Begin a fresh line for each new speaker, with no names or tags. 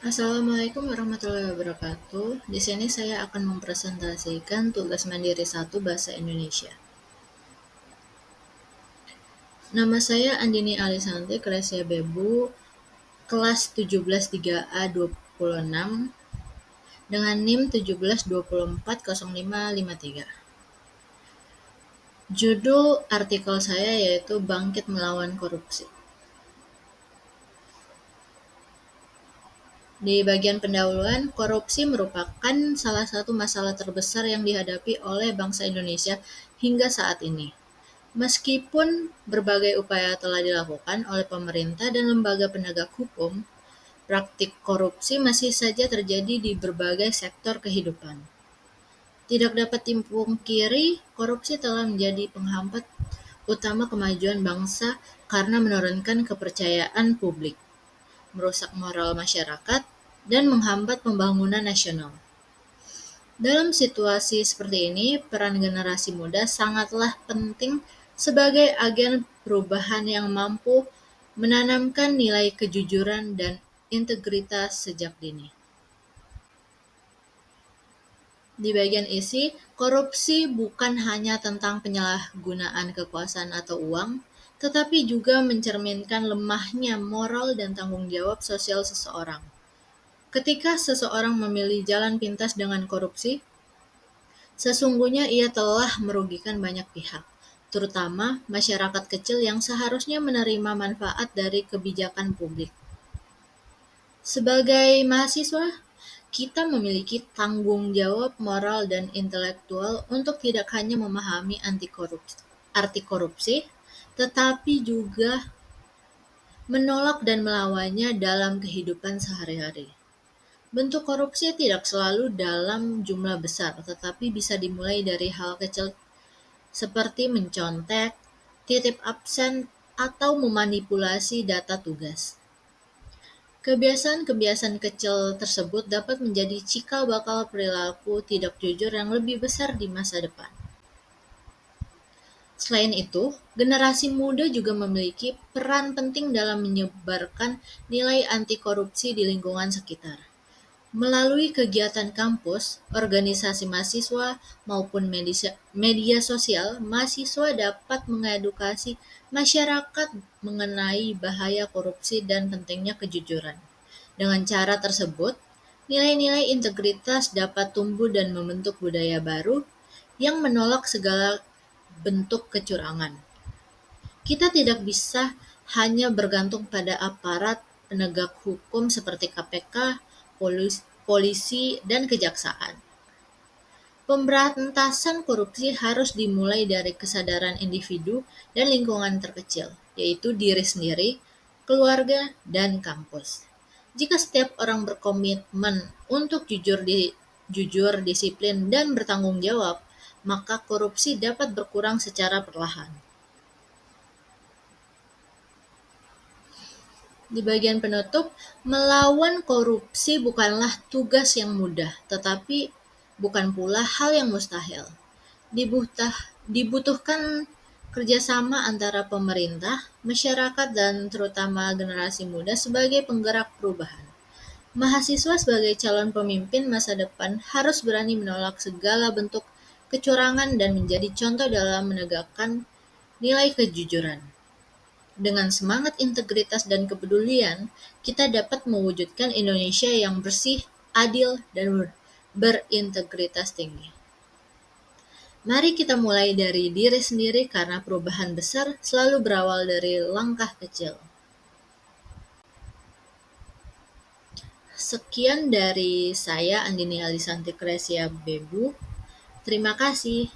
Assalamualaikum warahmatullahi wabarakatuh. Di sini saya akan mempresentasikan tugas mandiri 1 Bahasa Indonesia. Nama saya Andini Alisanti Kresia Bebu, kelas 17 3A 26 dengan NIM 17240553. Judul artikel saya yaitu Bangkit Melawan Korupsi. Di bagian pendahuluan, korupsi merupakan salah satu masalah terbesar yang dihadapi oleh bangsa Indonesia hingga saat ini. Meskipun berbagai upaya telah dilakukan oleh pemerintah dan lembaga penegak hukum, praktik korupsi masih saja terjadi di berbagai sektor kehidupan. Tidak dapat dipungkiri, korupsi telah menjadi penghambat utama kemajuan bangsa karena menurunkan kepercayaan publik, merusak moral masyarakat, dan menghambat pembangunan nasional. Dalam situasi seperti ini, peran generasi muda sangatlah penting sebagai agen perubahan yang mampu menanamkan nilai kejujuran dan integritas sejak dini. Di bagian isi, korupsi bukan hanya tentang penyalahgunaan kekuasaan atau uang, tetapi juga mencerminkan lemahnya moral dan tanggung jawab sosial seseorang. Ketika seseorang memilih jalan pintas dengan korupsi, sesungguhnya ia telah merugikan banyak pihak, terutama masyarakat kecil yang seharusnya menerima manfaat dari kebijakan publik. Sebagai mahasiswa, kita memiliki tanggung jawab moral dan intelektual untuk tidak hanya memahami arti korupsi, tetapi juga menolak dan melawannya dalam kehidupan sehari-hari. Bentuk korupsi tidak selalu dalam jumlah besar, tetapi bisa dimulai dari hal kecil seperti mencontek, titip absen, atau memanipulasi data tugas. Kebiasaan-kebiasaan kecil tersebut dapat menjadi cikal bakal perilaku tidak jujur yang lebih besar di masa depan. Selain itu, generasi muda juga memiliki peran penting dalam menyebarkan nilai anti korupsi di lingkungan sekitar. Melalui kegiatan kampus, organisasi mahasiswa, maupun media sosial, mahasiswa dapat mengedukasi masyarakat mengenai bahaya korupsi dan pentingnya kejujuran. Dengan cara tersebut, nilai-nilai integritas dapat tumbuh dan membentuk budaya baru yang menolak segala bentuk kecurangan. Kita tidak bisa hanya bergantung pada aparat penegak hukum seperti KPK, polisi, dan kejaksaan. Pemberantasan korupsi harus dimulai dari kesadaran individu dan lingkungan terkecil, yaitu diri sendiri, keluarga, dan kampus. Jika setiap orang berkomitmen untuk jujur, disiplin, dan bertanggung jawab, maka korupsi dapat berkurang secara perlahan. Di bagian penutup, melawan korupsi bukanlah tugas yang mudah, tetapi bukan pula hal yang mustahil. Dibutuhkan kerjasama antara pemerintah, masyarakat, dan terutama generasi muda sebagai penggerak perubahan. Mahasiswa sebagai calon pemimpin masa depan harus berani menolak segala bentuk kecurangan dan menjadi contoh dalam menegakkan nilai kejujuran. Dengan semangat integritas dan kepedulian, kita dapat mewujudkan Indonesia yang bersih, adil, dan berintegritas tinggi. Mari kita mulai dari diri sendiri karena perubahan besar selalu berawal dari langkah kecil. Sekian dari saya, Andini Alisanti Kresia Bebu. Terima kasih.